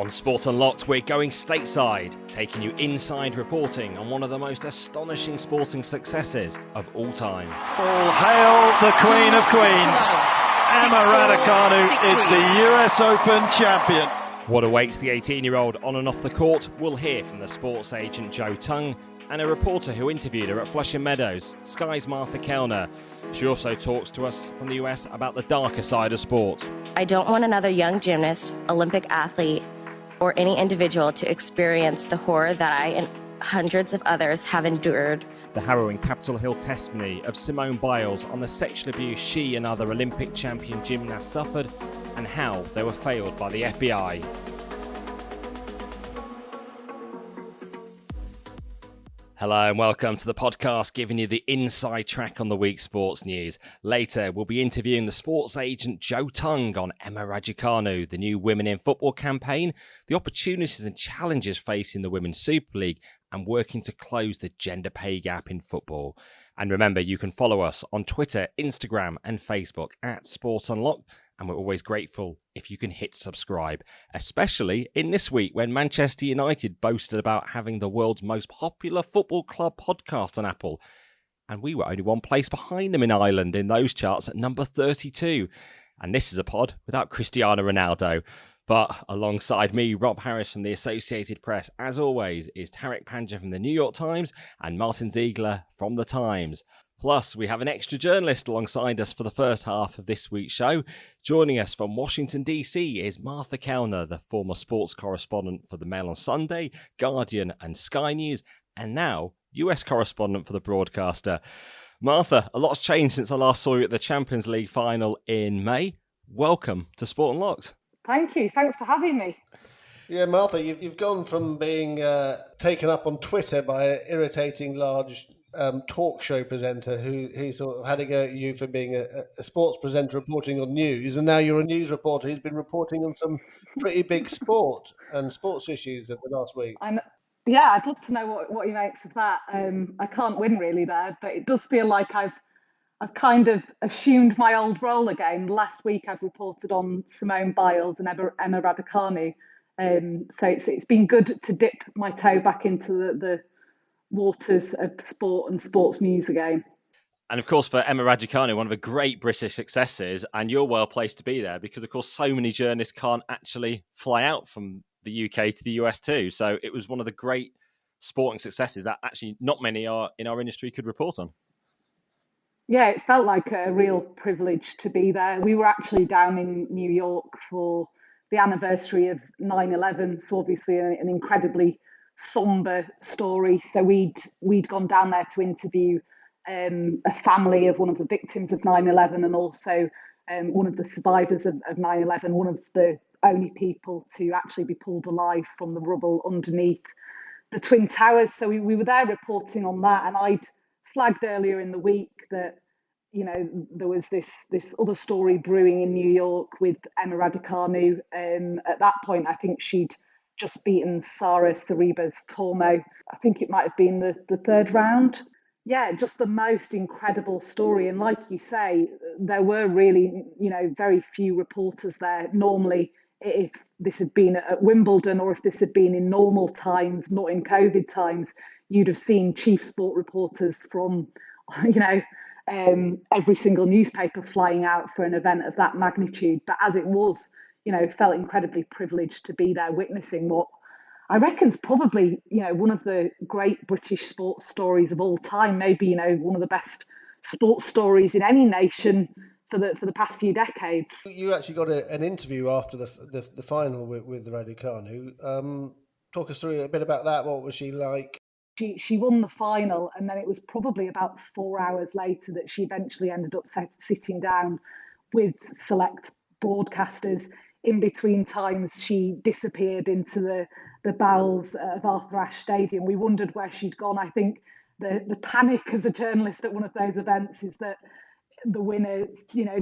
On Sport Unlocked, we're going stateside, taking you inside reporting on one of the most astonishing sporting successes of all time. All hail the Queen of Queens. Emma Raducanu is the US Open champion. What awaits the 18-year-old on and off the court, we'll hear from the sports agent Jo Tung and a reporter who interviewed her at Flushing Meadows, Sky's Martyn Kelner. She also talks to us from the US about the darker side of sport. I don't want another young gymnast, Olympic athlete, or any individual to experience the horror that I and hundreds of others have endured. The harrowing Capitol Hill testimony of Simone Biles on the sexual abuse she and other Olympic champion gymnasts suffered, and how they were failed by the FBI. Hello and welcome to the podcast giving you the inside track on the week's sports news. Later, we'll be interviewing the sports agent Jo Tung on Emma Raducanu, the new Women in Football campaign, the opportunities and challenges facing the Women's Super League, and working to close the gender pay gap in football. And remember, you can follow us on Twitter, Instagram and Facebook at Sport Unlocked. And we're always grateful if you can hit subscribe, especially in this week when Manchester United boasted about having the world's most popular football club podcast on Apple. And we were only one place behind them in Ireland in those charts at number 32. And this is a pod without Cristiano Ronaldo. But alongside me, Rob Harris from the Associated Press, as always, is Tariq Panja from the New York Times and Martyn Ziegler from the Times. Plus, we have an extra journalist alongside us for the first half of this week's show. Joining us from Washington, D.C. is Martyn Kelner, the former sports correspondent for the Mail on Sunday, Guardian and Sky News, and now US correspondent for the broadcaster. Martha, a lot's changed since I last saw you at the Champions League final in May. Welcome to Sport Unlocked. Thank you. Thanks for having me. Yeah, Martha, you've gone from being taken up on Twitter by an irritating large talk show presenter who sort of had a go at you for being a sports presenter reporting on news, and now you're a news reporter who's been reporting on some pretty big sport and sports issues of the last week. Yeah, I'd love to know what he makes of that. I can't win really there, but it does feel like I've kind of assumed my old role again. Last week I've reported on Simone Biles and Emma Raducanu, so it's been good to dip my toe back into the waters of sport and sports news again. And of course, for Emma Raducanu, one of the great British successes, and you're well placed to be there because, of course, so many journalists can't actually fly out from the UK to the US too. So it was one of the great sporting successes that actually not many are in our industry could report on. Yeah, it felt like a real privilege to be there. We were actually down in New York for the anniversary of 9/11, so obviously an incredibly somber story. So we'd gone down there to interview a family of one of the victims of 9/11 and also one of the survivors of 9/11, one of the only people to actually be pulled alive from the rubble underneath the Twin Towers. So we were there reporting on that, and I'd flagged earlier in the week that, you know, there was this other story brewing in New York with Emma Raducanu. At that point, I think she'd just beaten Sara Sorribes Tormo. I think it might have been the third round. Yeah, just the most incredible story. And like you say, there were really, very few reporters there. Normally, if this had been at Wimbledon or if this had been in normal times, not in COVID times, you'd have seen chief sport reporters from, every single newspaper flying out for an event of that magnitude. But as it was, felt incredibly privileged to be there witnessing what I reckon's probably, one of the great British sports stories of all time, maybe, one of the best sports stories in any nation for the past few decades. You actually got an interview after the final with Raducanu. Talk us through a bit about that. What was she like? She won the final, and then it was probably about 4 hours later that she eventually ended up sitting down with select broadcasters. In between times, she disappeared into the bowels of Arthur Ashe Stadium. We wondered where she'd gone. I think the panic as a journalist at one of those events is that the winner,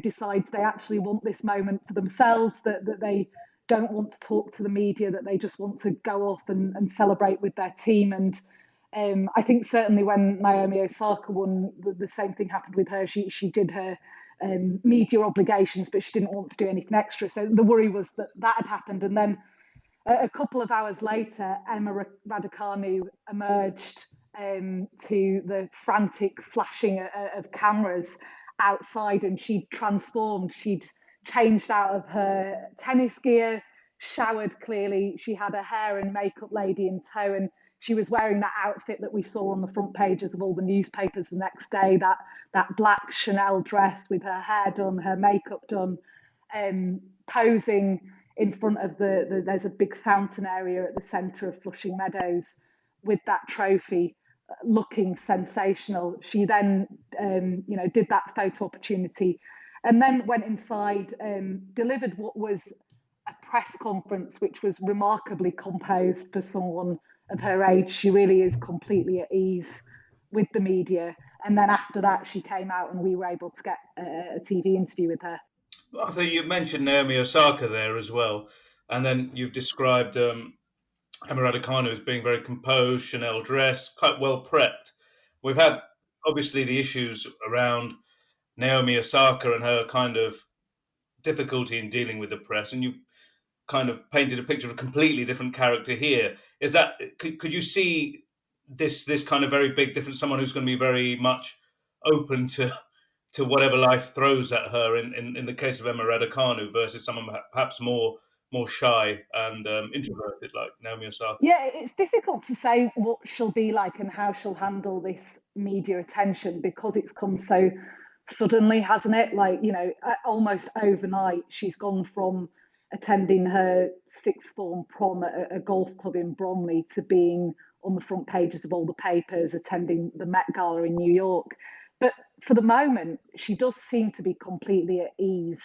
decides they actually want this moment for themselves, that they don't want to talk to the media, that they just want to go off and celebrate with their team. And I think certainly when Naomi Osaka won, the same thing happened with her. She did her media obligations, but she didn't want to do anything extra. So the worry was that had happened. And then A couple of hours later, Emma Raducanu emerged to the frantic flashing of cameras outside, and she'd transformed. She'd changed out of her tennis gear, showered clearly. She had a hair and makeup lady in tow, and she was wearing that outfit that we saw on the front pages of all the newspapers the next day, that black Chanel dress with her hair done, her makeup done, posing in front of there's a big fountain area at the centre of Flushing Meadows with that trophy, looking sensational. She then, did that photo opportunity and then went inside, delivered what was a press conference, which was remarkably composed for someone of her age. She really is completely at ease with the media. And then after that, she came out and we were able to get a TV interview with her. Arthur, you mentioned Naomi Osaka there as well, and then you've described Emma Raducanu as being very composed, Chanel dress, quite well prepped. We've had obviously the issues around Naomi Osaka and her kind of difficulty in dealing with the press, and you've kind of painted a picture of a completely different character here. Is that could you see this kind of very big difference? Someone who's going to be very much open to whatever life throws at her in the case of Emma Raducanu versus someone perhaps more shy and introverted like Naomi Osaka? Yeah, it's difficult to say what she'll be like and how she'll handle this media attention because it's come so suddenly, hasn't it? Like, almost overnight, she's gone from attending her sixth form prom at a golf club in Bromley to being on the front pages of all the papers, attending the Met Gala in New York. But for the moment, she does seem to be completely at ease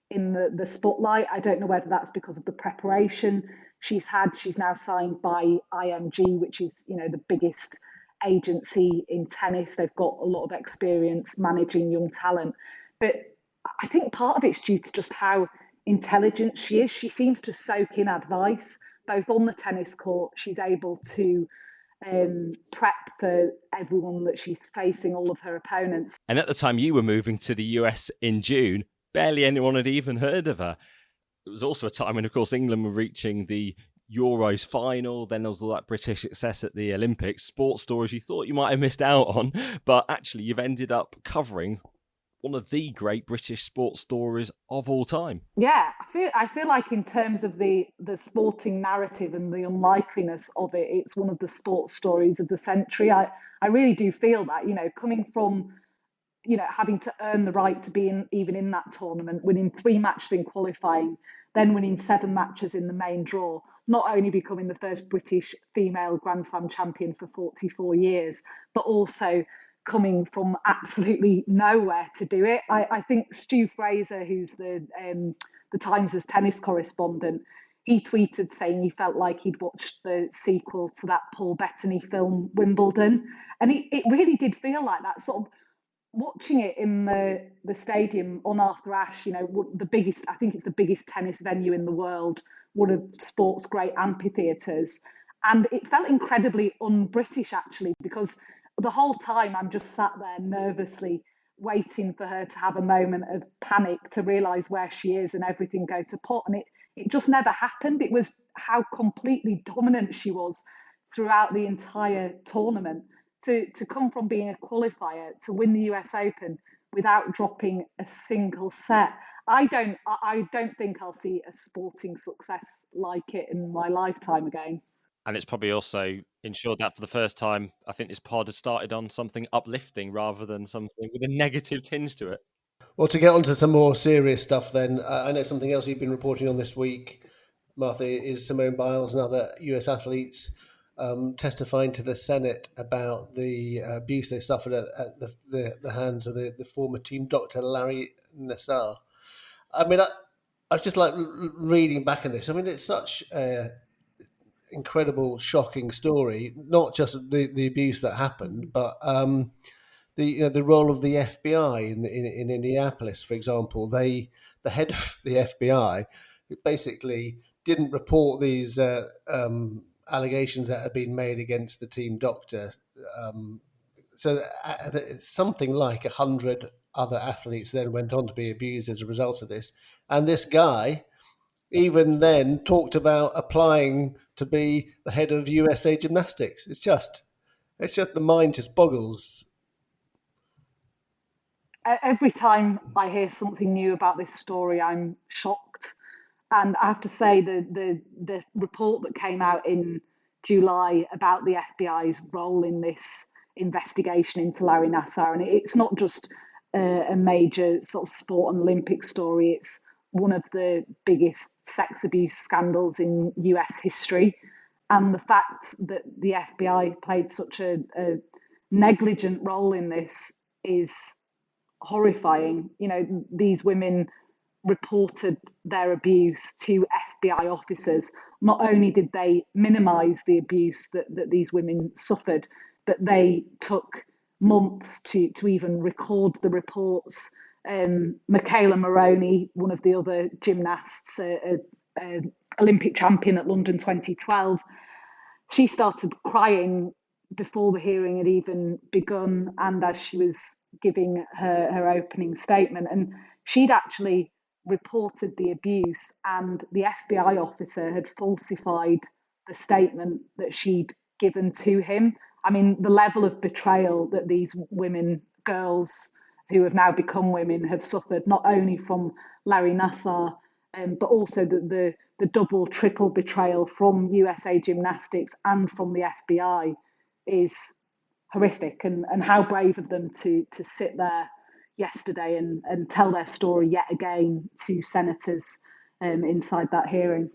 in the spotlight. I don't know whether that's because of the preparation she's had. She's now signed by IMG, which is, the biggest agency in tennis. They've got a lot of experience managing young talent. But I think part of it's due to just how intelligent she is. She seems to soak in advice, both on the tennis court. She's able to prep for everyone that she's facing, all of her opponents. And at the time you were moving to the US in June, barely anyone had even heard of her. It was also a time when, of course, England were reaching the Euros final. Then there was all that British success at the Olympics. Sports stories you thought you might have missed out on, but actually you've ended up covering one of the great British sports stories of all time. Yeah, I feel like in terms of the sporting narrative and the unlikeliness of it, it's one of the sports stories of the century. I really do feel that, coming from, having to earn the right to be even in that tournament, winning 3 matches in qualifying, then winning 7 matches in the main draw, not only becoming the first British female Grand Slam champion for 44 years, but also coming from absolutely nowhere to do it. I think Stu Fraser, who's the Times' tennis correspondent, he tweeted saying he felt like he'd watched the sequel to that Paul Bettany film, Wimbledon. And it really did feel like that, sort of watching it in the stadium on Arthur Ashe, the biggest, I think it's the biggest tennis venue in the world, one of sport's great amphitheatres. And it felt incredibly un-British, actually, because the whole time I'm just sat there nervously waiting for her to have a moment of panic, to realise where she is and everything go to pot. And it just never happened. It was how completely dominant she was throughout the entire tournament. To come from being a qualifier to win the US Open without dropping a single set. I don't think I'll see a sporting success like it in my lifetime again. And it's probably also ensured that for the first time, I think this pod has started on something uplifting rather than something with a negative tinge to it. Well, to get onto some more serious stuff then, I know something else you've been reporting on this week, Martha, is Simone Biles and other US athletes testifying to the Senate about the abuse they suffered at the hands of the former team doctor, Larry Nassar. I mean, I was just like reading back on this. I mean, it's such a incredible, shocking story. Not just the abuse that happened, but the role of the FBI in Indianapolis, for example. The head of the FBI basically didn't report these allegations that had been made against the team doctor. So something like 100 other athletes then went on to be abused as a result of this. And this guy even then talked about applying to be the head of USA Gymnastics. It's just the mind just boggles. Every time I hear something new about this story, I'm shocked. And I have to say, the report that came out in July about the FBI's role in this investigation into Larry Nassar, and it's not just a major sort of sport and Olympic story, it's one of the biggest sex abuse scandals in US history. And the fact that the FBI played such a negligent role in this is horrifying. You know, these women reported their abuse to FBI officers. Not only did they minimize the abuse that these women suffered, but they took months to even record the reports. Michaela Maroney, one of the other gymnasts, Olympic champion at London 2012, she started crying before the hearing had even begun and as she was giving her opening statement. And she'd actually reported the abuse, and the FBI officer had falsified the statement that she'd given to him. I mean, the level of betrayal that these women, girls who have now become women, have suffered, not only from Larry Nassar, but also the double, triple betrayal from USA Gymnastics and from the FBI is horrific. And how brave of them to sit there yesterday and tell their story yet again to senators inside that hearing.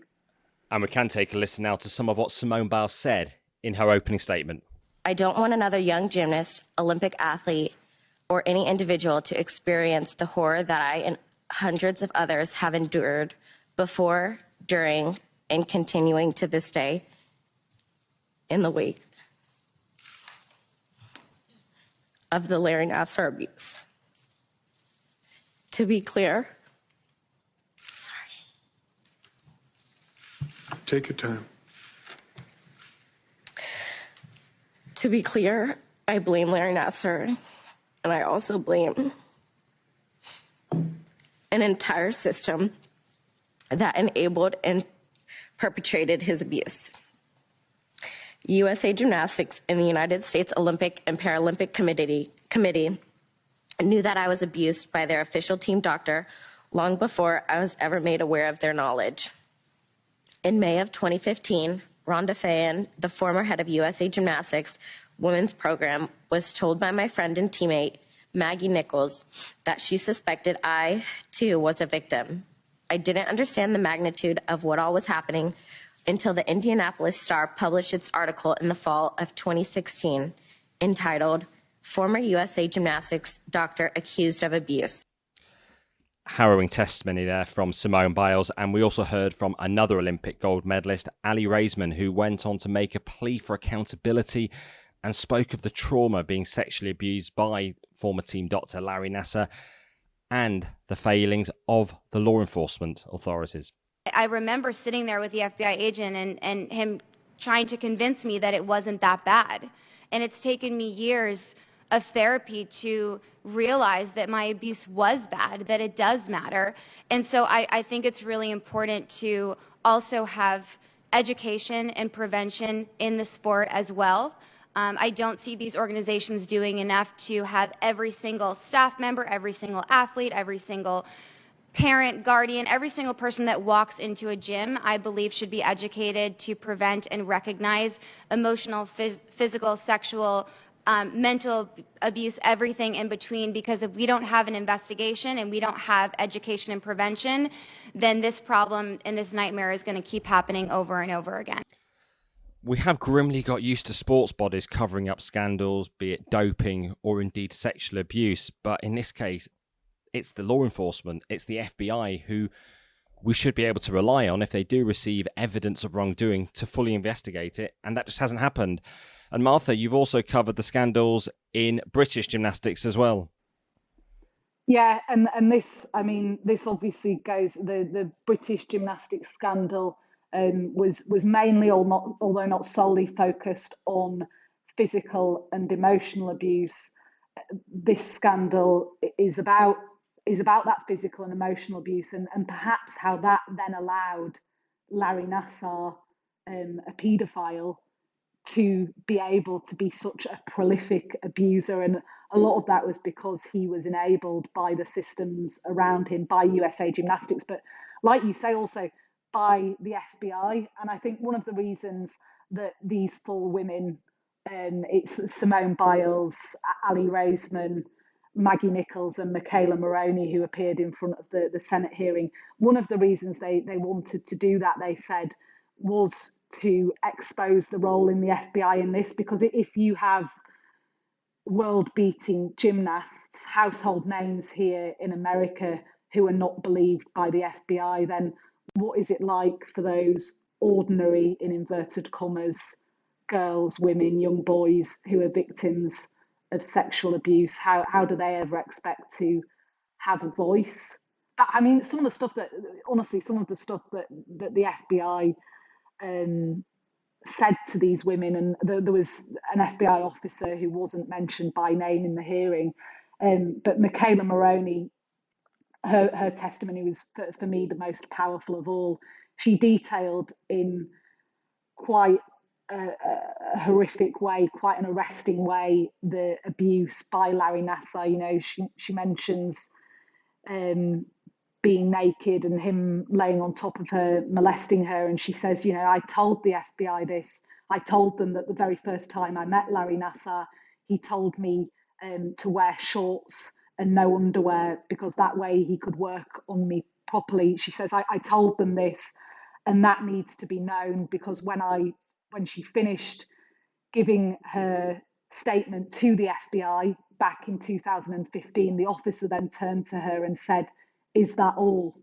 And we can take a listen now to some of what Simone Biles said in her opening statement. I don't want another young gymnast, Olympic athlete, or any individual to experience the horror that I and hundreds of others have endured before, during, and continuing to this day in the wake of the Larry Nassar abuse. To be clear, take your time. To be clear, I blame Larry Nassar, and I also blame an entire system that enabled and perpetrated his abuse. USA Gymnastics and the United States Olympic and Paralympic Committee knew that I was abused by their official team doctor long before I was ever made aware of their knowledge. In May of 2015, Rhonda Fayan, the former head of USA Gymnastics women's program, was told by my friend and teammate, Maggie Nichols, that she suspected I, too, was a victim. I didn't understand the magnitude of what all was happening until the Indianapolis Star published its article in the fall of 2016 entitled, Former USA Gymnastics Doctor Accused of Abuse. Harrowing testimony there from Simone Biles, and we also heard from another Olympic gold medalist, Ali Raisman, who went on to make a plea for accountability and spoke of the trauma being sexually abused by former team doctor Larry Nassar and the failings of the law enforcement authorities. I remember sitting there with the FBI agent and him trying to convince me that it wasn't that bad. And it's taken me years of therapy to realize that my abuse was bad, that it does matter. And so I think it's really important to also have education and prevention in the sport as well. I don't see these organizations doing enough to have every single staff member, every single athlete, every single parent, guardian, every single person that walks into a gym, I believe, should be educated to prevent and recognize emotional, physical, sexual, mental abuse, everything in between, because if we don't have an investigation and we don't have education and prevention, then this problem and this nightmare is going to keep happening over and over again. We have grimly got used to sports bodies covering up scandals, be it doping or indeed sexual abuse, but in this case, it's the law enforcement, it's the FBI who we should be able to rely on if they do receive evidence of wrongdoing to fully investigate it, and that just hasn't happened. And Martha, you've also covered the scandals in British gymnastics as well. Yeah, and this, I mean, this obviously goes, the British gymnastics scandal was mainly, although not solely, focused on physical and emotional abuse. This scandal is about is about that physical and emotional abuse, and perhaps how that then allowed Larry Nassar, a paedophile, to be able to be such a prolific abuser. And a lot of that was because he was enabled by the systems around him, by USA Gymnastics, but like you say, also by the FBI. And I think one of the reasons that these four women, it's Simone Biles, Ali Raisman, Maggie Nichols and Michaela Maroney, who appeared in front of the Senate hearing, one of the reasons they wanted to do that, they said, was to expose the role in the FBI in this, because if you have world-beating gymnasts, household names here in America, who are not believed by the FBI, then what is it like for those ordinary, in inverted commas, girls, women, young boys who are victims of sexual abuse? How do they ever expect to have a voice? I mean, some of the stuff that the FBI said to these women, and there was an FBI officer who wasn't mentioned by name in the hearing, but Michaela Maroney, her testimony was, for me, the most powerful of all. She detailed in quite a horrific way, quite an arresting way, the abuse by Larry Nassar. You know, she mentions being naked and him laying on top of her, molesting her. And she says, you know, I told the FBI this. I told them that the very first time I met Larry Nassar, he told me to wear shorts and no underwear, because that way he could work on me properly. She says, I told them this, and that needs to be known, because when she finished giving her statement to the FBI back in 2015, the officer then turned to her and said, "Is that all?"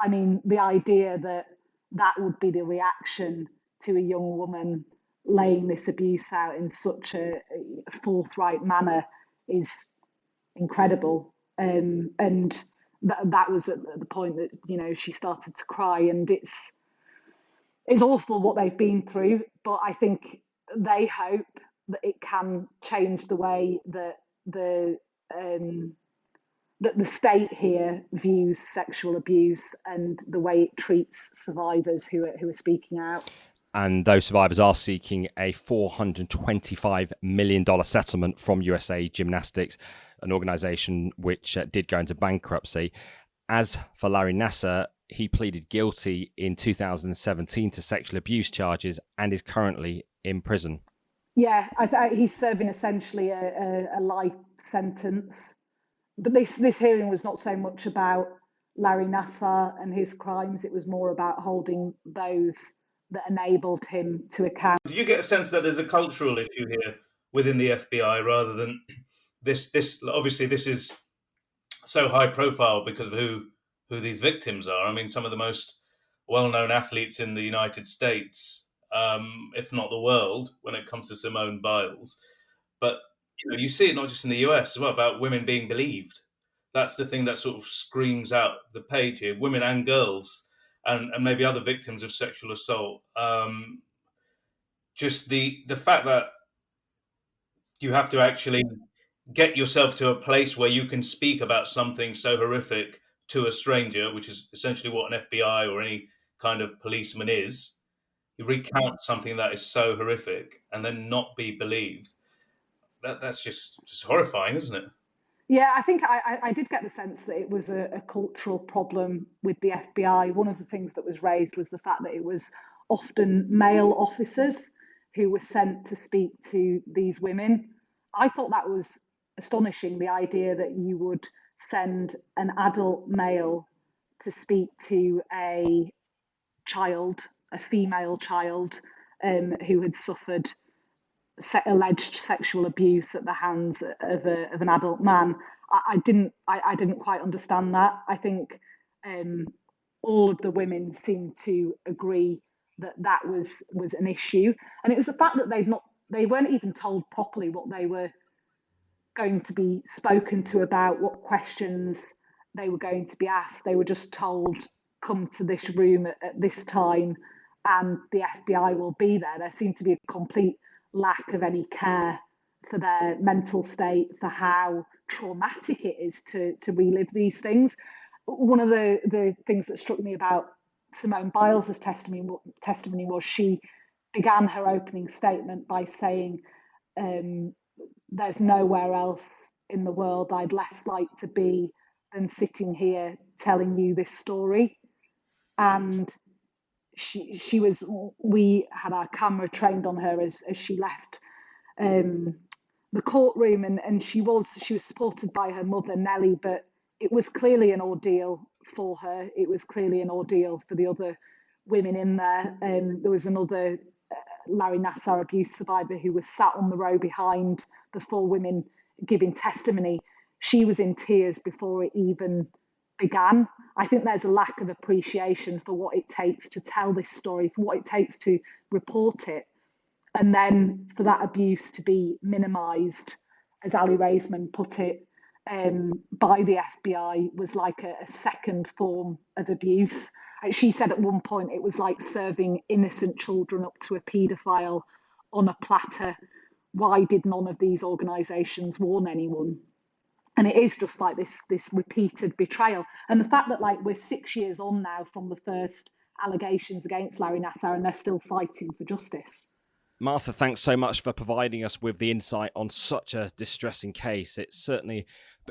I mean, the idea that that would be the reaction to a young woman laying this abuse out in such a forthright manner is incredible. And that was at the point that, you know, she started to cry, and it's awful what they've been through, but I think they hope that it can change the way that the state here views sexual abuse and the way it treats survivors who are speaking out. And those survivors are seeking a $425 million settlement from USA Gymnastics, an organisation which did go into bankruptcy. As for Larry Nassar, he pleaded guilty in 2017 to sexual abuse charges and is currently in prison. Yeah, he's serving essentially a life sentence. But this hearing was not so much about Larry Nassar and his crimes. It was more about holding those that enabled him to account. Do you get a sense that there's a cultural issue here within the FBI rather than this? Obviously, this is so high profile because of who these victims are. I mean, some of the most well-known athletes in the United States, if not the world, when it comes to Simone Biles. But you see it not just in the US as well, about women being believed. That's the thing that sort of screams out the page here. Women and girls, and maybe other victims of sexual assault. Just the fact that you have to actually get yourself to a place where you can speak about something so horrific to a stranger, which is essentially what an FBI or any kind of policeman is. You recount something that is so horrific and then not be believed. That's just horrifying, isn't it? Yeah, I think I did get the sense that it was a cultural problem with the FBI. One of the things that was raised was the fact that it was often male officers who were sent to speak to these women. I thought that was astonishing, the idea that you would send an adult male to speak to a child, a female child, who had suffered alleged sexual abuse at the hands of an adult man. I didn't quite understand that. I think all of the women seemed to agree that was an issue, and it was the fact that they weren't even told properly what they were going to be spoken to about, what questions they were going to be asked. They were just told, come to this room at this time and the FBI will be there. There seemed to be a complete lack of any care for their mental state, for how traumatic it is to relive these things. One of the things that struck me about Simone Biles' testimony was she began her opening statement by saying, there's nowhere else in the world I'd less like to be than sitting here telling you this story. And we had our camera trained on her as she left the courtroom, and she was supported by her mother Nellie, but it was clearly an ordeal for her. It was clearly an ordeal for the other women in there. There was another Larry Nassar abuse survivor who was sat on the row behind the four women giving testimony. She was in tears before it even began. I think there's a lack of appreciation for what it takes to tell this story, for what it takes to report it, and then for that abuse to be minimised, as Ali Raisman put it, by the FBI was like a second form of abuse. She said at one point it was like serving innocent children up to a paedophile on a platter. Why did none of these organisations warn anyone? And it is just like this repeated betrayal. And the fact that like we're 6 years on now from the first allegations against Larry Nassar and they're still fighting for justice. Martha, thanks so much for providing us with the insight on such a distressing case. It's certainly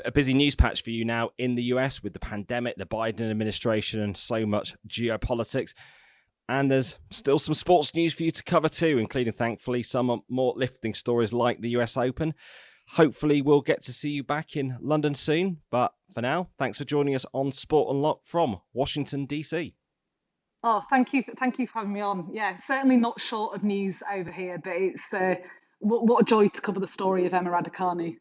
a busy news patch for you now in the US with the pandemic, the Biden administration, and so much geopolitics. And there's still some sports news for you to cover too, including, thankfully, some more uplifting stories like the US Open. Hopefully, we'll get to see you back in London soon. But for now, thanks for joining us on Sport Unlocked from Washington, DC. Oh, thank you for having me on. Yeah, certainly not short of news over here, but it's what a joy to cover the story of Emma Raducanu.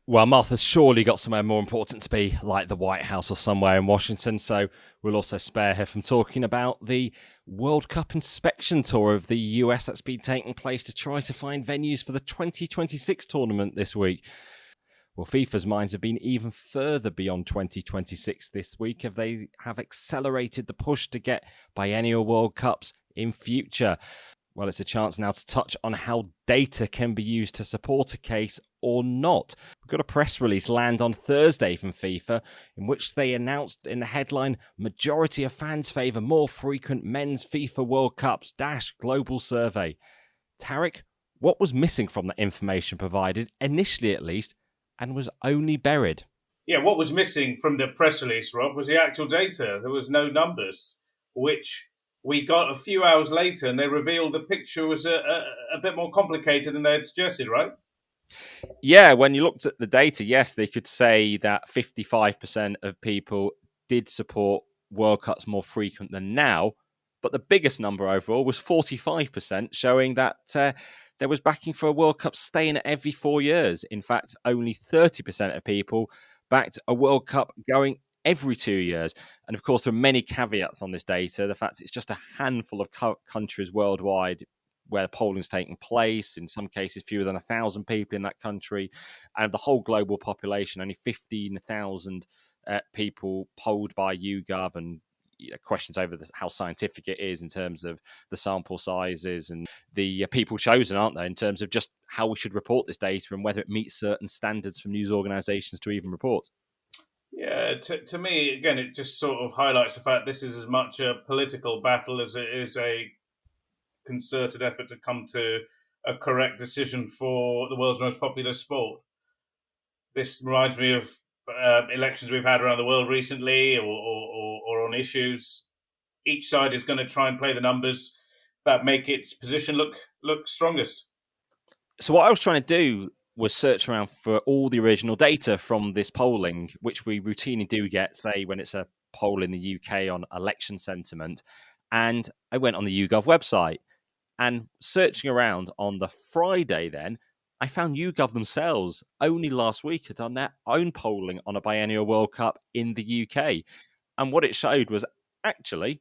Well, Martha's surely got somewhere more important to be, like the White House or somewhere in Washington, so we'll also spare her from talking about the World Cup inspection tour of the US that's been taking place to try to find venues for the 2026 tournament this week. Well, FIFA's minds have been even further beyond 2026 this week, as they have accelerated the push to get biennial World Cups in future. Well, it's a chance now to touch on how data can be used to support a case or not. We've got a press release land on Thursday from FIFA in which they announced in the headline, majority of fans favour more frequent men's FIFA World Cups - global survey. Tariq, what was missing from that information provided, initially at least, and was only buried? Yeah, what was missing from the press release, Rob, was the actual data. There was no numbers, which we got a few hours later, and they revealed the picture was a bit more complicated than they had suggested, right? Yeah, when you looked at the data, yes, they could say that 55% of people did support World Cups more frequent than now, but the biggest number overall was 45%, showing that there was backing for a World Cup staying at every 4 years. In fact, only 30% of people backed a World Cup going every 2 years. And of course, there are many caveats on this data. The fact it's just a handful of countries worldwide where polling's taking place, in some cases fewer than 1,000 people in that country, and the whole global population, only 15,000 people polled by YouGov, and questions over how scientific it is in terms of the sample sizes and the people chosen, aren't there, in terms of just how we should report this data and whether it meets certain standards from news organisations to even report. Yeah, to me, again, it just sort of highlights the fact this is as much a political battle as it is a concerted effort to come to a correct decision for the world's most popular sport. This reminds me of elections we've had around the world recently, or on issues. Each side is going to try and play the numbers that make its position look strongest. So what I was trying to do was search around for all the original data from this polling, which we routinely do get, say, when it's a poll in the UK on election sentiment. And I went on the YouGov website, and searching around on the Friday then, I found YouGov themselves only last week had done their own polling on a biennial World Cup in the UK. And what it showed was actually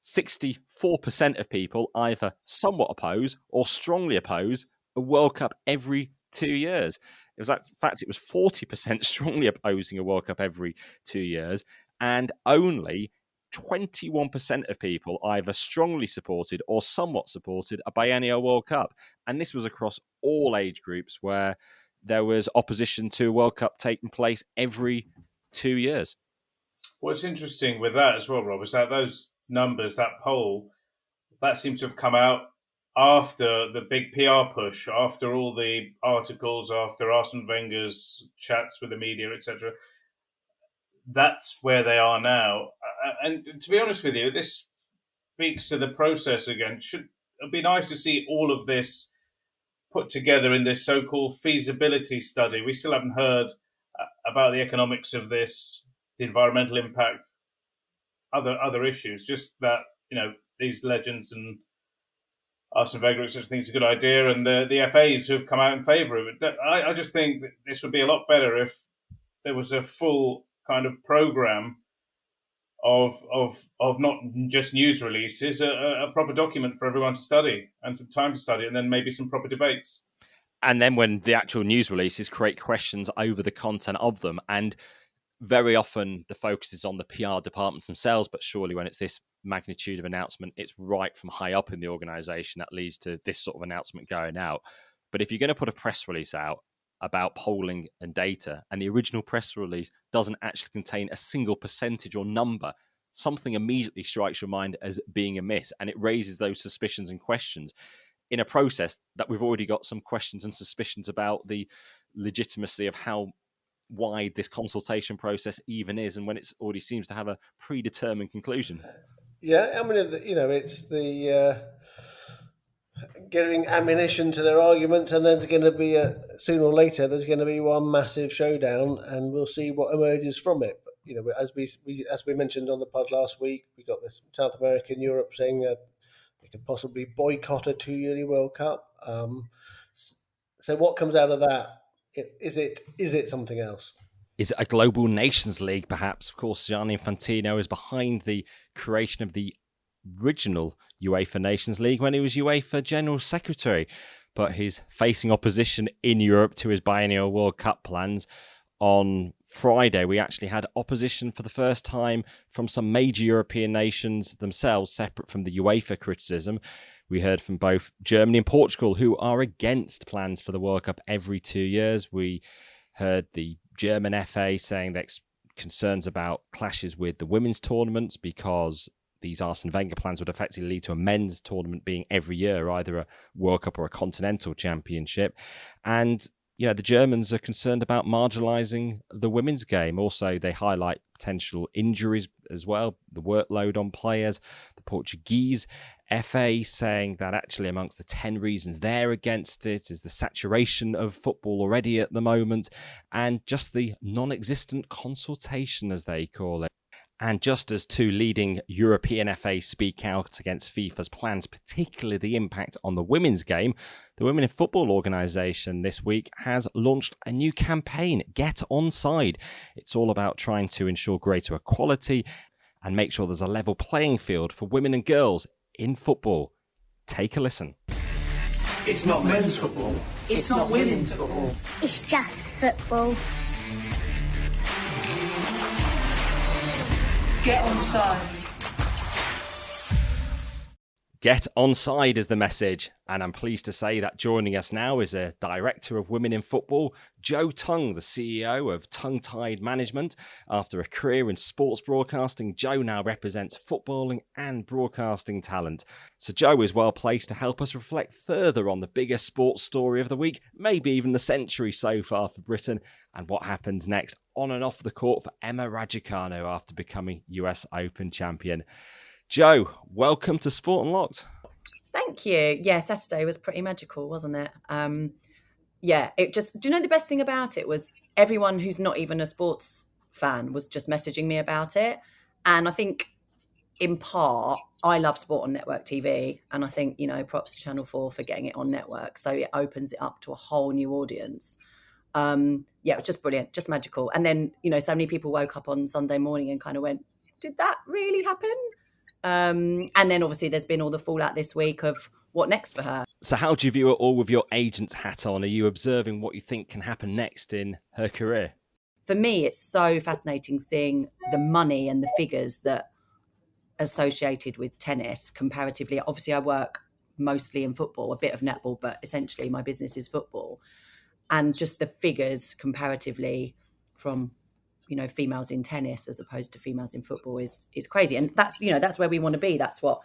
64% of people either somewhat oppose or strongly oppose a World Cup every 2 years. It was, in fact, it was 40% strongly opposing a World Cup every 2 years, and only 21% of people either strongly supported or somewhat supported a biennial World Cup. And this was across all age groups where there was opposition to a World Cup taking place every 2 years. What's interesting with that as well, Rob, is that those numbers, that poll, that seems to have come out after the big PR push, after all the articles, after Arsene Wenger's chats with the media, etc. That's where they are now. And to be honest with you, this speaks to the process again. It'd be nice to see all of this put together in this so-called feasibility study. We still haven't heard about the economics of this, the environmental impact, other issues. Just that, these legends and Arsene Wenger, etc., think it's a good idea, and the FAs who have come out in favour of it. I just think that this would be a lot better if there was a full kind of programme of not just news releases, a proper document for everyone to study and some time to study, and then maybe some proper debates. And then when the actual news releases, create questions over the content of them. And very often the focus is on the PR departments themselves, but surely when it's this magnitude of announcement, it's right from high up in the organisation that leads to this sort of announcement going out. But if you're going to put a press release out about polling and data, and the original press release doesn't actually contain a single percentage or number, something immediately strikes your mind as being amiss, and it raises those suspicions and questions in a process that we've already got some questions and suspicions about the legitimacy of how wide this consultation process even is, and when it already seems to have a predetermined conclusion. Yeah, I mean, it's the giving ammunition to their arguments, and there's going to be sooner or later there's going to be one massive showdown, and we'll see what emerges from it. But as we mentioned on the pod last week, we got this South America and Europe saying that they could possibly boycott a 2-yearly World Cup. So what comes out of that? Is it something else? Is it a global nations league, perhaps? Of course, Gianni Infantino is behind the creation of the original UEFA Nations League when he was UEFA General Secretary, but he's facing opposition in Europe to his biennial World Cup plans. On Friday, we actually had opposition for the first time from some major European nations themselves, separate from the UEFA criticism. We heard from both Germany and Portugal, who are against plans for the World Cup every 2 years. We heard the German FA saying that concerns about clashes with the women's tournaments because these Arsene Wenger plans would effectively lead to a men's tournament being every year, either a World Cup or a continental championship. And the Germans are concerned about marginalising the women's game. Also, they highlight potential injuries as well, the workload on players. The Portuguese FA saying that actually amongst the 10 reasons they're against it is the saturation of football already at the moment and just the non-existent consultation, as they call it. And just as two leading European FAs speak out against FIFA's plans, particularly the impact on the women's game, the Women in Football organisation this week has launched a new campaign, Get Onside. It's all about trying to ensure greater equality and make sure there's a level playing field for women and girls in football. Take a listen. It's not men's football. It's not women's football. It's just football. Get onside. Get onside is the message, and I'm pleased to say that joining us now is a director of Women in Football, Jo Tongue, the CEO of Tongue Tied Management. After a career in sports broadcasting, Jo now represents footballing and broadcasting talent. So Jo is well placed to help us reflect further on the biggest sports story of the week, maybe even the century so far for Britain, and what happens next on and off the court for Emma Raducanu after becoming US Open champion. Jo, welcome to Sport Unlocked. Thank you. Yeah, Saturday was pretty magical, wasn't it? Do you know the best thing about it was everyone who's not even a sports fan was just messaging me about it. And I think in part, I love sport on network TV. And I think, props to Channel 4 for getting it on network. So it opens it up to a whole new audience. It was just brilliant, just magical. And then, so many people woke up on Sunday morning and kind of went, did that really happen? And then obviously there's been all the fallout this week of what next for her. So how do you view it all with your agent's hat on? Are you observing what you think can happen next in her career? For me, it's so fascinating seeing the money and the figures that associated with tennis comparatively. Obviously, I work mostly in football, a bit of netball, but essentially my business is football. And just the figures comparatively from, females in tennis as opposed to females in football is crazy. And that's where we want to be. That's what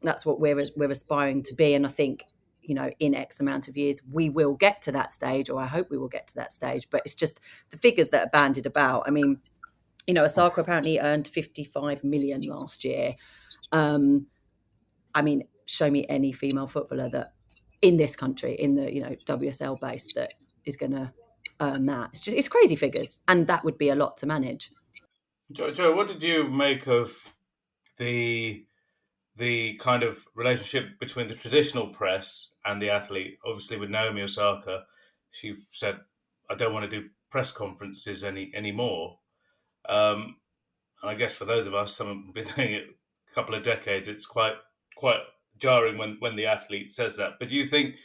we're aspiring to be. And I think, in X amount of years, we will get to that stage, or I hope we will get to that stage. But it's just the figures that are bandied about. I mean, Osaka apparently earned 55 million last year. I mean, show me any female footballer that in this country, in the, WSL base, that is going to earn that. It's crazy figures. And that would be a lot to manage. Joe, what did you make of the kind of relationship between the traditional press and the athlete? Obviously, with Naomi Osaka, she said, "I don't want to do press conferences anymore." I guess for those of us, some have been doing it a couple of decades, it's quite jarring when the athlete says that. But do you think,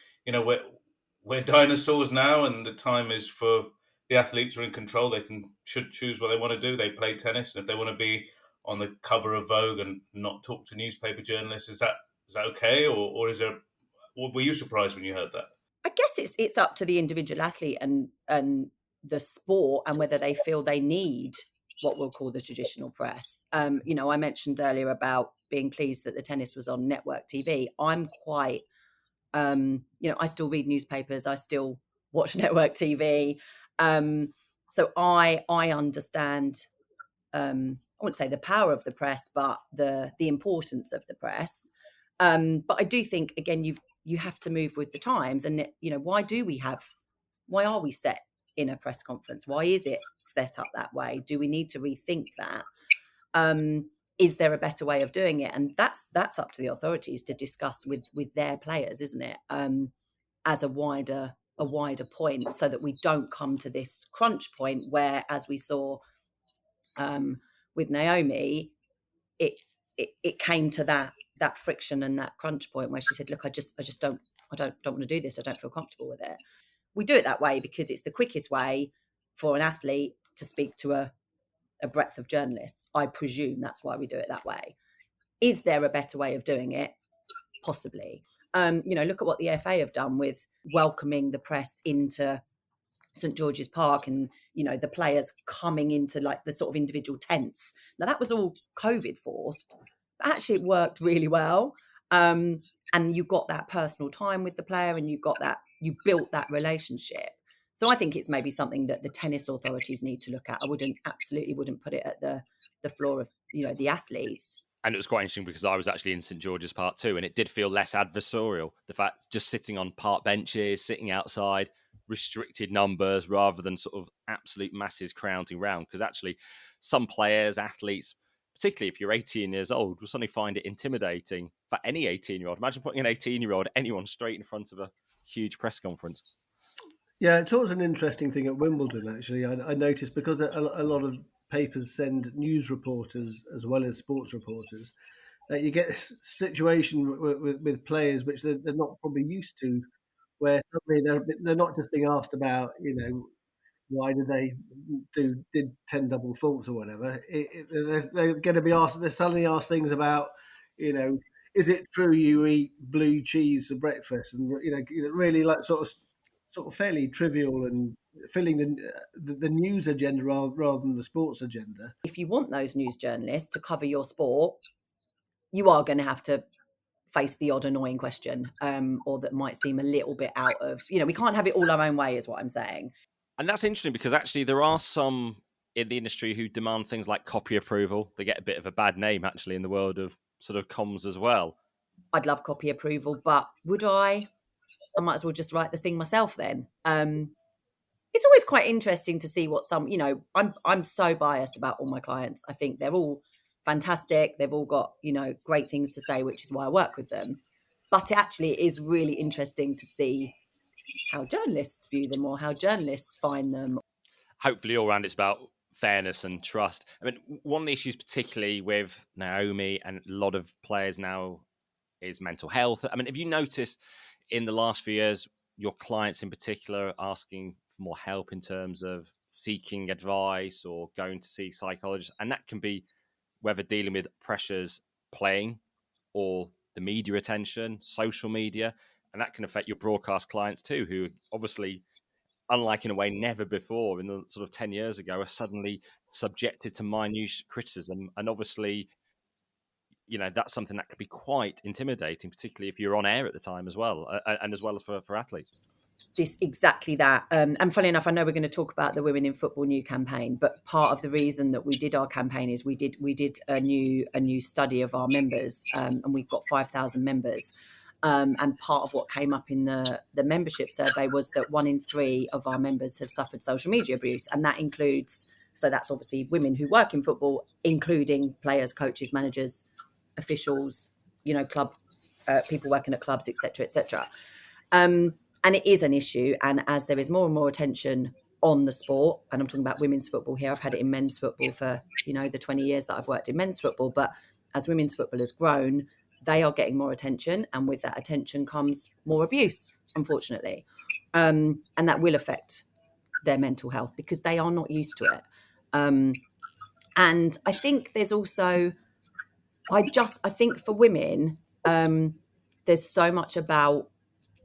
we're dinosaurs now, and the time is for the athletes are in control? They should choose what they want to do. They play tennis, and if they want to be on the cover of Vogue and not talk to newspaper journalists, is that okay, or is there? Were you surprised when you heard that? I guess it's up to the individual athlete and the sport, and whether they feel they need what we'll call the traditional press. I mentioned earlier about being pleased that the tennis was on network TV. I'm quite, I still read newspapers. I still watch network TV. So I understand, I wouldn't say the power of the press, but the importance of the press. But I do think, again, you have to move with the times. And, why are we set in a press conference? Why is it set up that way? Do we need to rethink that? Is there a better way of doing it? And that's up to the authorities to discuss with their players, isn't it? As a wider point, so that we don't come to this crunch point where, as we saw with Naomi, it came to that friction and that crunch point where she said, "Look, I just don't want to do this. I don't feel comfortable with it." We do it that way because it's the quickest way for an athlete to speak to a breadth of journalists. I presume that's why we do it that way. Is there a better way of doing it? Possibly. Look at what the FA have done with welcoming the press into St George's Park, and the players coming into like the sort of individual tents. Now that was all COVID forced, but actually it worked really well. And you got that personal time with the player, and you built that relationship. So I think it's maybe something that the tennis authorities need to look at. I absolutely wouldn't put it at the floor of the athletes. And it was quite interesting because I was actually in St George's Park too, and it did feel less adversarial. The fact just sitting on park benches, sitting outside, restricted numbers, rather than sort of absolute masses crowding round. Because actually, some players, athletes, particularly if you're 18 years old, will suddenly find it intimidating for any 18-year-old. Imagine putting an 18-year-old, anyone, straight in front of a huge press conference. Yeah, it's always an interesting thing at Wimbledon, actually. I noticed because a lot of papers send news reporters as well as sports reporters, that you get this situation with players which they're not probably used to, where suddenly they're not just being asked about, why did they did 10 double faults or whatever. They're going to be asked. They're suddenly asked things about, is it true you eat blue cheese for breakfast, and really like sort of fairly trivial and filling the news agenda rather than the sports agenda. If you want those news journalists to cover your sport, you are going to have to face the odd annoying question, or that might seem a little bit out of, we can't have it all our own way, is what I'm saying. And that's interesting because actually there are some in the industry who demand things like copy approval. They get a bit of a bad name actually in the world of sort of comms as well. I'd love copy approval, but would I might as well just write the thing myself then. It's always quite interesting to see what some, I'm so biased about all my clients. I think they're all fantastic. They've all got, great things to say, which is why I work with them. But it actually is really interesting to see how journalists view them or how journalists find them. Hopefully all around it's about fairness and trust. I mean, one of the issues particularly with Naomi and a lot of players now is mental health. I mean, have you noticed in the last few years, your clients in particular asking for more help in terms of seeking advice or going to see psychologists? And that can be whether dealing with pressures playing or the media attention, social media, and that can affect your broadcast clients too, who obviously, unlike in a way never before in the sort of 10 years ago, are suddenly subjected to minute criticism. And obviously, that's something that could be quite intimidating, particularly if you're on air at the time as well, and as well as for athletes. This exactly that. And funnily enough, I know we're going to talk about the Women in Football new campaign, but part of the reason that we did our campaign is we did a new study of our members, and we've got 5,000 members. And part of what came up in the membership survey was that 1 in 3 of our members have suffered social media abuse, and that includes, so that's obviously women who work in football, including players, coaches, managers, officials, club people working at clubs, etc., etc. And it is an issue. And as there is more and more attention on the sport, and I'm talking about women's football here, I've had it in men's football for, the 20 years that I've worked in men's football. But as women's football has grown, they are getting more attention. And with that attention comes more abuse, unfortunately. And that will affect their mental health because they are not used to it. And I think there's also, I think for women, there's so much about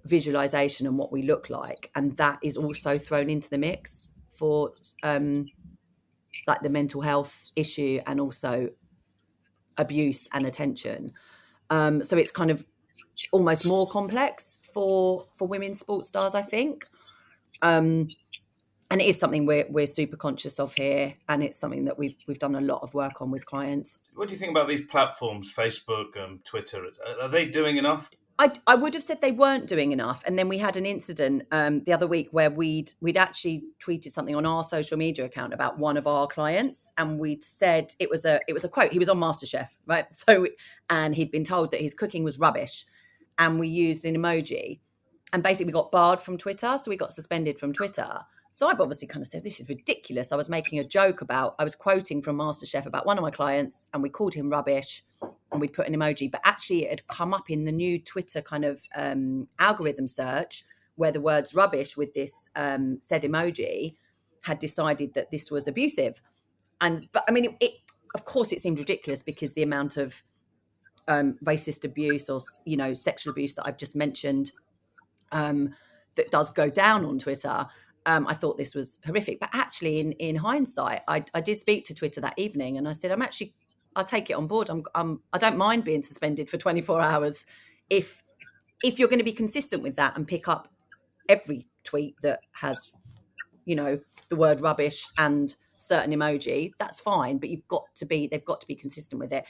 visualization and what we look like, and that is also thrown into the mix for like the mental health issue and also abuse and attention. So it's kind of almost more complex for women sports stars, I think. And it is something we're super conscious of here, and it's something that we've done a lot of work on with clients. What do you think about these platforms, Facebook, Twitter? Are they doing enough? I would have said they weren't doing enough, and then we had an incident the other week where we'd actually tweeted something on our social media account about one of our clients, and we'd said it was a quote. He was on MasterChef, right? So, and he'd been told that his cooking was rubbish, and we used an emoji, and basically we got barred from Twitter, so we got suspended from Twitter. So I've obviously kind of said, this is ridiculous. I was making a joke I was quoting from MasterChef about one of my clients, and we called him rubbish, and we put an emoji. But actually it had come up in the new Twitter kind of algorithm search where the words rubbish with this said emoji had decided that this was abusive. But I mean, it of course it seemed ridiculous because the amount of racist abuse or, sexual abuse that I've just mentioned that does go down on Twitter. I thought this was horrific. But actually, in hindsight, I did speak to Twitter that evening, and I said, I'll take it on board. I don't mind being suspended for 24 hours if you're going to be consistent with that and pick up every tweet that has, the word rubbish and certain emoji. That's fine, but they've got to be consistent with it.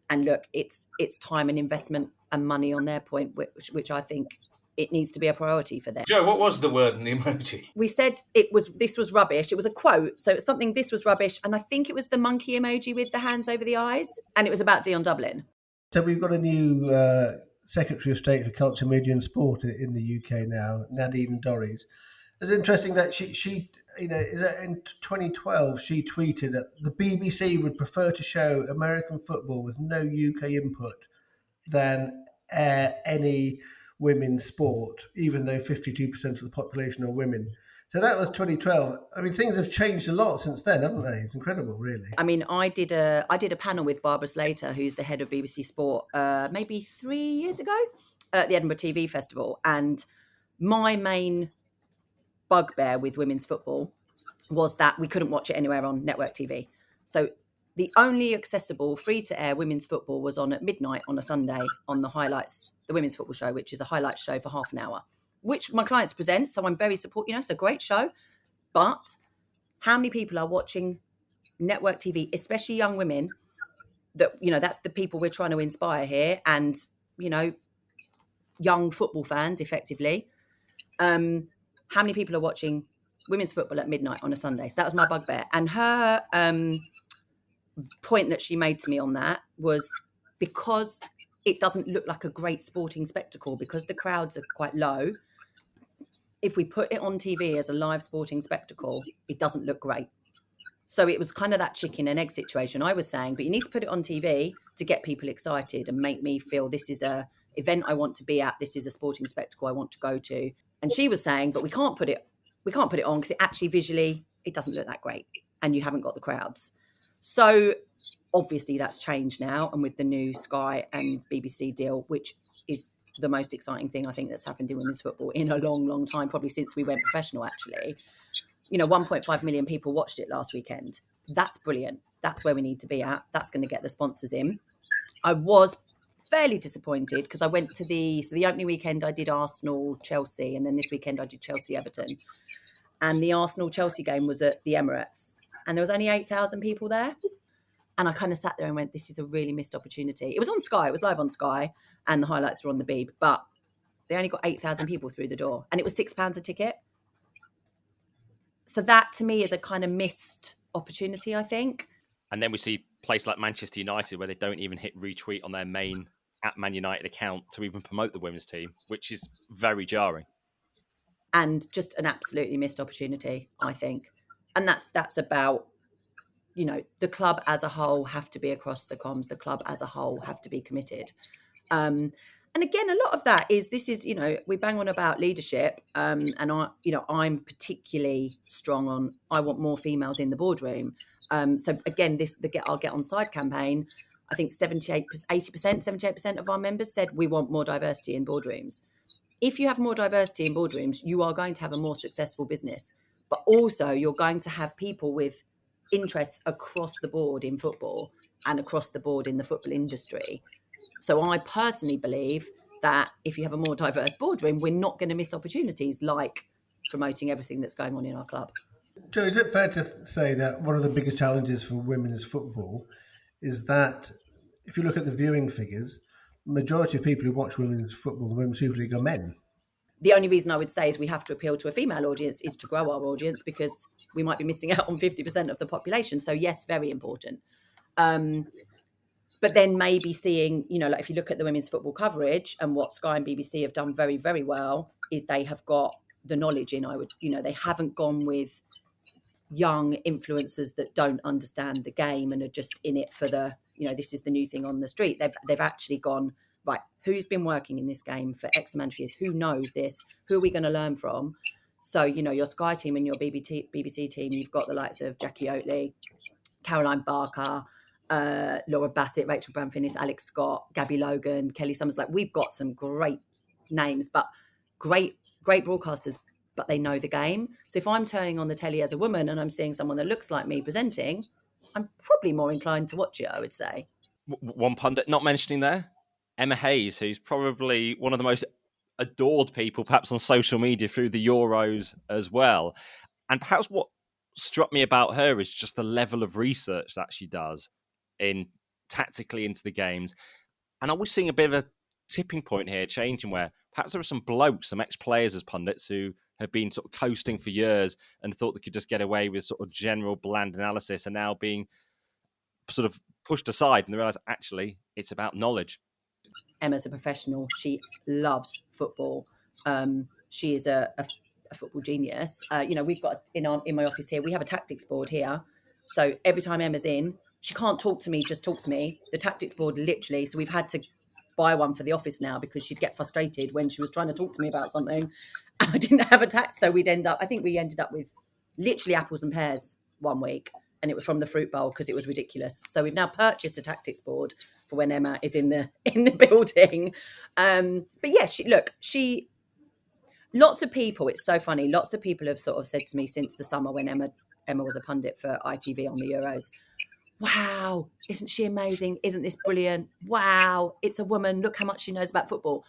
And look, it's time and investment and money on their point, which I think it needs to be a priority for them. Jo, what was the word in the emoji? We said this was rubbish. It was a quote. So it's something, this was rubbish. And I think it was the monkey emoji with the hands over the eyes. And it was about Dion Dublin. So we've got a new Secretary of State for Culture, Media and Sport in the UK now, Nadine Dorries. It's interesting that she in 2012, she tweeted that the BBC would prefer to show American football with no UK input than air any women's sport, even though 52% of the population are women. So that was 2012. I mean, things have changed a lot since then, haven't they? It's incredible, really. I mean, I did a panel with Barbara Slater, who's the head of BBC Sport, maybe 3 years ago at the Edinburgh TV Festival. And my main bugbear with women's football was that we couldn't watch it anywhere on network TV. So the only accessible free-to-air women's football was on at midnight on a Sunday on the highlights, the women's football show, which is a highlights show for half an hour, which my clients present. So I'm very supportive, it's a great show. But how many people are watching network TV, especially young women, that, that's the people we're trying to inspire here, and, young football fans, effectively. How many people are watching women's football at midnight on a Sunday? So that was my bugbear. And her point that she made to me on that was because it doesn't look like a great sporting spectacle, because the crowds are quite low. If we put it on TV as a live sporting spectacle, it doesn't look great. So it was kind of that chicken and egg situation I was saying, but you need to put it on TV to get people excited and make me feel this is a event I want to be at. This is a sporting spectacle I want to go to. And she was saying, but we can't put it on because it actually visually, it doesn't look that great and you haven't got the crowds. So Obviously, that's changed now, and with the new Sky and BBC deal, which is the most exciting thing I think that's happened in women's football in a long, long time, probably since we went professional, actually. 1.5 million people watched it last weekend. That's brilliant. That's where we need to be at. That's going to get the sponsors in. I was fairly disappointed because I went to the opening weekend I did Arsenal-Chelsea, and then this weekend I did Chelsea-Everton. And the Arsenal-Chelsea game was at the Emirates, and there was only 8,000 people there. And I kind of sat there and went, this is a really missed opportunity. It was on Sky. It was live on Sky, and the highlights were on the Beeb. But they only got 8,000 people through the door, and it was £6 a ticket. So that, to me, is a kind of missed opportunity, I think. And then we see places like Manchester United where they don't even hit retweet on their main @Man United account to even promote the women's team, which is very jarring. And just an absolutely missed opportunity, I think. And that's about, the club as a whole have to be across the comms. The club as a whole have to be committed. And again, a lot of that is, we bang on about leadership. And I'm particularly strong on, I want more females in the boardroom. So again, I'll Get On Side campaign, I think 78% of our members said we want more diversity in boardrooms. If you have more diversity in boardrooms, you are going to have a more successful business, but also you're going to have people with interests across the board in football and across the board in the football industry. So I personally believe that if you have a more diverse boardroom, we're not going to miss opportunities like promoting everything that's going on in our club. Joe, is it fair to say that one of the biggest challenges for women's football is that if you look at the viewing figures, the majority of people who watch women's football, the Women's Super League, are men? The only reason I would say is we have to appeal to a female audience is to grow our audience, because we might be missing out on 50% of the population. So yes, very important. But then maybe seeing, like if you look at the women's football coverage and what Sky and BBC have done very, very well is they have got the knowledge in. They haven't gone with young influencers that don't understand the game and are just in it for the, this is the new thing on the street. They've actually gone, right, who's been working in this game for X amount of years? Who knows this? Who are we going to learn from? So, your Sky team and your BBC team, you've got the likes of Jackie Oatley, Caroline Barker, Laura Bassett, Rachel Branfinis, Alex Scott, Gabby Logan, Kelly Summers. Like, we've got some great names, but great broadcasters, but they know the game. So if I'm turning on the telly as a woman and I'm seeing someone that looks like me presenting, I'm probably more inclined to watch it, I would say. One pundit not mentioning there, Emma Hayes, who's probably one of the most adored people, perhaps on social media through the Euros as well. And perhaps what struck me about her is just the level of research that she does in tactically into the games. And are we seeing a bit of a tipping point here changing where perhaps there are some blokes, some ex-players as pundits who have been sort of coasting for years and thought they could just get away with sort of general bland analysis and now being sort of pushed aside and they realise actually it's about knowledge. Emma's a professional. She loves football. She is a football genius. We've got in my office here, we have a tactics board here. So every time Emma's in, she can't talk to me, just talk to me. The tactics board literally, so we've had to buy one for the office now because she'd get frustrated when she was trying to talk to me about something and I didn't have a tactics. So we ended up with literally apples and pears one week, and it was from the fruit bowl because it was ridiculous. So we've now purchased a tactics board for when Emma is in the building. But yeah, she lots of people, it's so funny, lots of people have sort of said to me since the summer when Emma was a pundit for ITV on the Euros, wow, isn't she amazing? Isn't this brilliant? Wow, it's a woman. Look how much she knows about football.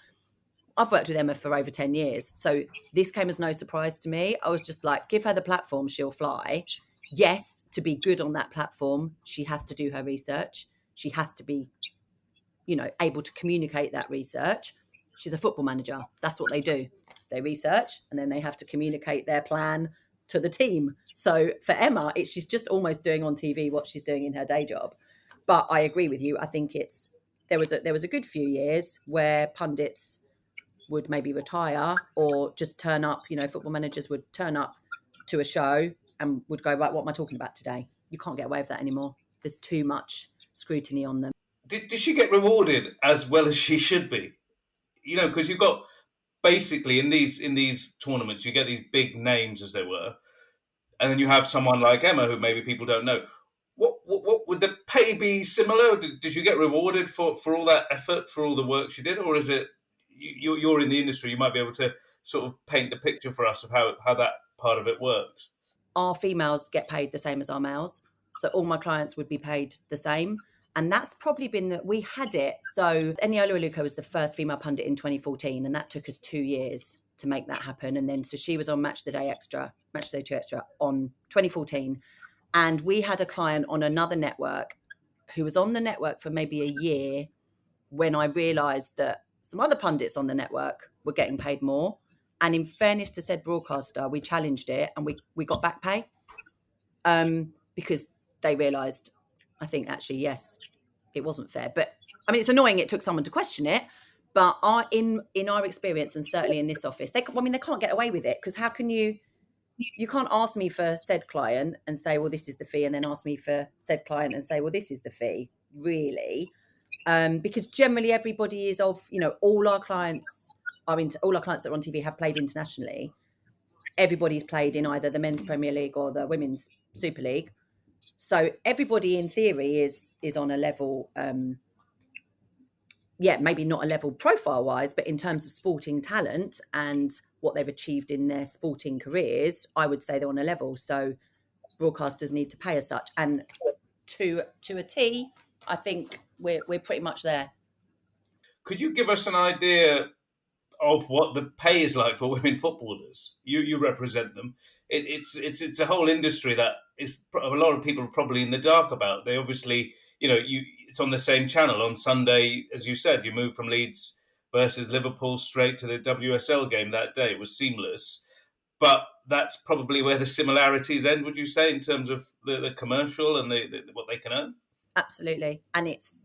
I've worked with Emma for over 10 years. So this came as no surprise to me. I was just like, give her the platform, she'll fly. Yes, to be good on that platform, she has to do her research. She has to be, able to communicate that research. She's a football manager. That's what they do. They research and then they have to communicate their plan to the team. So for Emma, she's just almost doing on TV what she's doing in her day job. But I agree with you. I think there was a good few years where pundits would maybe retire or just turn up. Football managers would turn up to a show and would go, right, what am I talking about today? You can't get away with that anymore. There's too much scrutiny on them. Did she get rewarded as well as she should be? Because you've got basically in these tournaments, you get these big names, as they were, and then you have someone like Emma, who maybe people don't know. What would the pay be similar? Did you get rewarded for all that effort, for all the work she did, or is it you're in the industry? You might be able to sort of paint the picture for us of how that part of it works. Our females get paid the same as our males, so all my clients would be paid the same. And that's probably been that we had it. So Eniola Aluko was the first female pundit in 2014, and that took us 2 years to make that happen. And then so she was on Match of the Day 2 Extra on 2014. And we had a client on another network who was on the network for maybe a year when I realised that some other pundits on the network were getting paid more. And in fairness to said broadcaster, we challenged it and we got back pay because they realised, I think, actually, yes, it wasn't fair. But I mean, it's annoying it took someone to question it. But in our experience, and certainly in this office, they can't get away with it, because how can you can't ask me for said client and say, well, this is the fee, and then ask me for said client and say, well, this is the fee, really. Because generally everybody is all our clients that are on TV have played internationally. Everybody's played in either the Men's Premier League or the Women's Super League. So everybody in theory is on a level, maybe not a level profile-wise, but in terms of sporting talent and what they've achieved in their sporting careers, I would say they're on a level. So broadcasters need to pay as such. And to a T, I think we're pretty much there. Could you give us an idea of what the pay is like for women footballers? You represent them. It's a whole industry that is a lot of people are probably in the dark about. They obviously, it's on the same channel on Sunday, as you said. You moved from Leeds versus Liverpool straight to the WSL game that day. It was seamless, but that's probably where the similarities end. Would you say, in terms of the commercial and what they can earn? Absolutely, and it's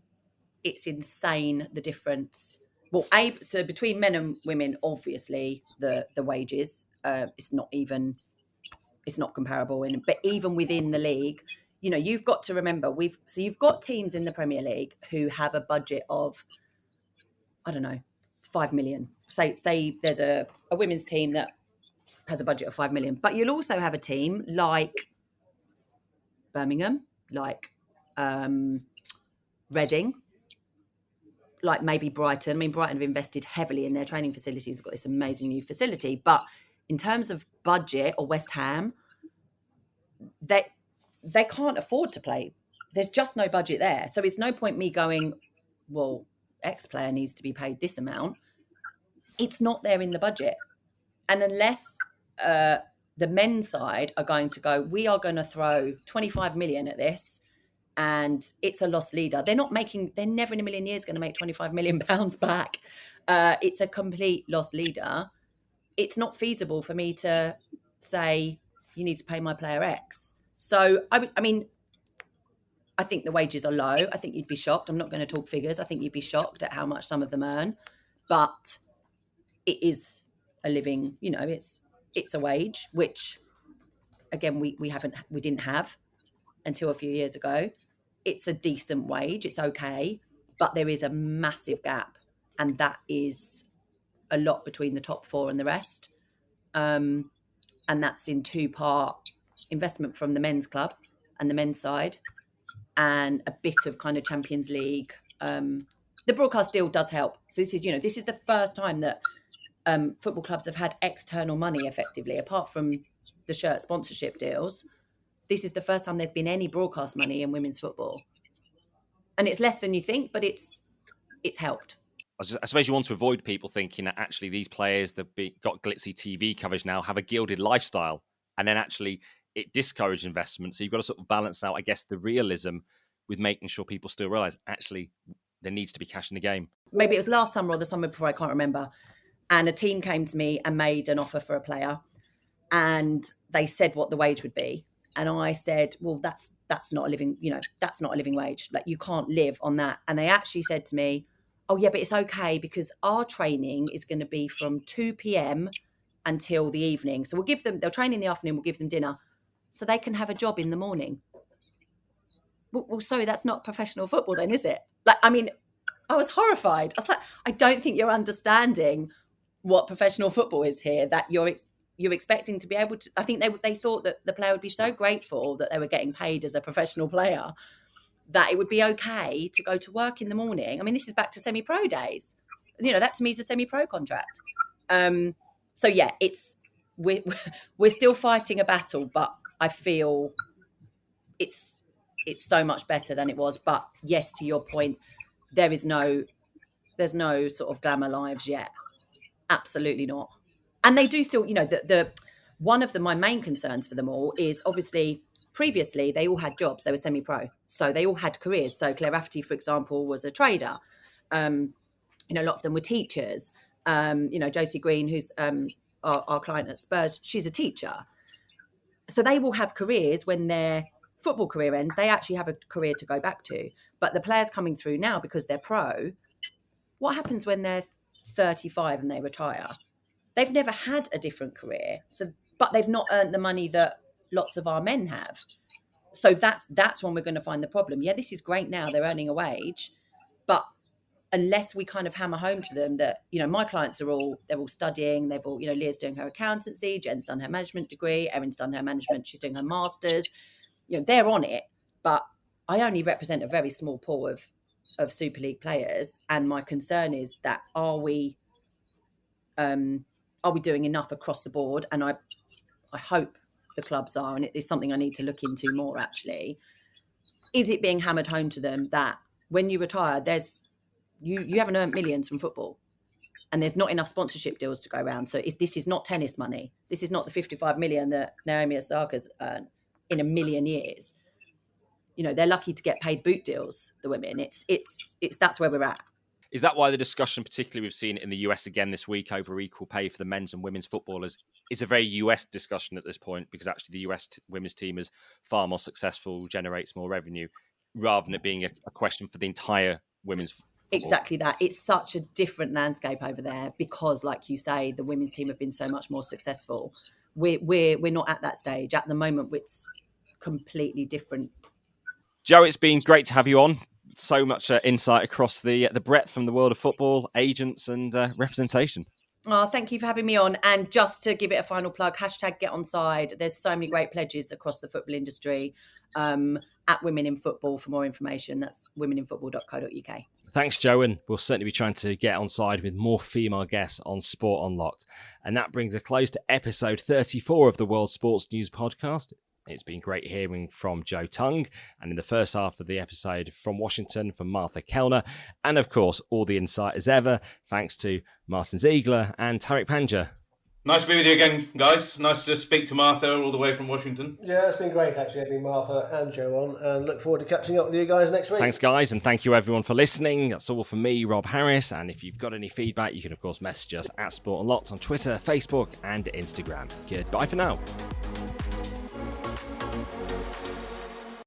insane, the difference. Well, so between men and women, obviously the wages, it's not comparable. But even within the league, you've got to remember you've got teams in the Premier League who have a budget of, I don't know, 5 million. Say there's a women's team that has a budget of 5 million, but you'll also have a team like Birmingham, like Reading, like maybe Brighton. I mean, Brighton have invested heavily in their training facilities. They've got this amazing new facility. But in terms of budget, or West Ham, they can't afford to play. There's just no budget there. So it's no point me going, well, X player needs to be paid this amount. It's not there in the budget. And unless the men's side are going to go, we are going to throw 25 million at this, and it's a loss leader. They're never in a million years going to make 25 million pounds back. It's a complete loss leader. It's not feasible for me to say, you need to pay my player X. So, I mean, I think the wages are low. I think you'd be shocked. I'm not going to talk figures. I think you'd be shocked at how much some of them earn. But it is a living, it's a wage, which, again, we didn't have until a few years ago. It's a decent wage. It's okay. But there is a massive gap. And that is a lot between the top four and the rest. And that's in two-part investment from the men's club and the men's side, and a bit of kind of Champions League. The broadcast deal does help. So this is the first time that football clubs have had external money, effectively, apart from the shirt sponsorship deals. This is the first time there's been any broadcast money in women's football. And it's less than you think, but it's helped. I suppose you want to avoid people thinking that actually these players that got glitzy TV coverage now have a gilded lifestyle, and then actually it discourages investment. So you've got to sort of balance out, I guess, the realism with making sure people still realise actually there needs to be cash in the game. Maybe it was last summer or the summer before, I can't remember. And a team came to me and made an offer for a player, and they said what the wage would be. And I said, well, that's not a living, that's not a living wage. Like, you can't live on that. And they actually said to me, oh yeah, but it's okay because our training is going to be from 2 p.m. until the evening. So they'll train in the afternoon, we'll give them dinner so they can have a job in the morning. Well, sorry, that's not professional football then, is it? Like, I mean, I was horrified. I was like, I don't think you're understanding what professional football is here, that you're expecting to be able to. I think they thought that the player would be so grateful that they were getting paid as a professional player that it would be okay to go to work in the morning. I mean, this is back to semi-pro days. That to me is a semi-pro contract. So yeah, we're still fighting a battle, but I feel it's so much better than it was. But yes, to your point, there's no sort of glamour lives yet. Absolutely not. And they do still, the one of my main concerns for them all is obviously previously they all had jobs. They were semi-pro, so they all had careers. So Claire Rafferty, for example, was a trader. A lot of them were teachers. Josie Green, who's our client at Spurs, she's a teacher. So they will have careers when their football career ends. They actually have a career to go back to. But the players coming through now, because they're pro, what happens when they're 35 and they retire? They've never had a different career, but they've not earned the money that lots of our men have. So that's when we're going to find the problem. Yeah, this is great now, they're earning a wage, but unless we kind of hammer home to them that, my clients they're all studying, they've all, Leah's doing her accountancy, Jen's done her management degree, Erin's done her management, she's doing her masters, they're on it, but I only represent a very small pool of Super League players, and my concern is that are we doing enough across the board? And I hope the clubs are, and it is something I need to look into more actually. Is it being hammered home to them that when you retire, you haven't earned millions from football, and there's not enough sponsorship deals to go around? So this is not tennis money. This is not the 55 million that Naomi Osaka's earned in a million years. They're lucky to get paid boot deals, the women. It's that's where we're at. Is that why the discussion, particularly we've seen it in the US again this week over equal pay for the men's and women's footballers, is a very US discussion at this point, because actually the US women's team is far more successful, generates more revenue, rather than it being a question for the entire women's football? Exactly that. It's such a different landscape over there because, like you say, the women's team have been so much more successful. We're not at that stage. At the moment, it's completely different. Jo, it's been great to have you on. So much insight across the breadth from the world of football, agents and representation. Oh, thank you for having me on. And just to give it a final plug, #GetOnside. There's so many great pledges across the football industry at Women in Football for more information. That's womeninfootball.co.uk. Thanks, Jo, and we'll certainly be trying to get on side with more female guests on Sport Unlocked. And that brings a close to episode 34 of the World Sports News Podcast. It's been great hearing from Jo Tongue, and in the first half of the episode from Washington, from Martha Kelner, and of course, all the insight as ever, thanks to Martyn Ziegler and Tariq Panja. Nice to be with you again, guys. Nice to speak to Martha all the way from Washington. Yeah, it's been great actually having Martha and Jo on, and look forward to catching up with you guys next week. Thanks, guys, and thank you everyone for listening. That's all from me, Rob Harris, and if you've got any feedback, you can of course message us at Sport Unlocked on Twitter, Facebook and Instagram. Goodbye for now.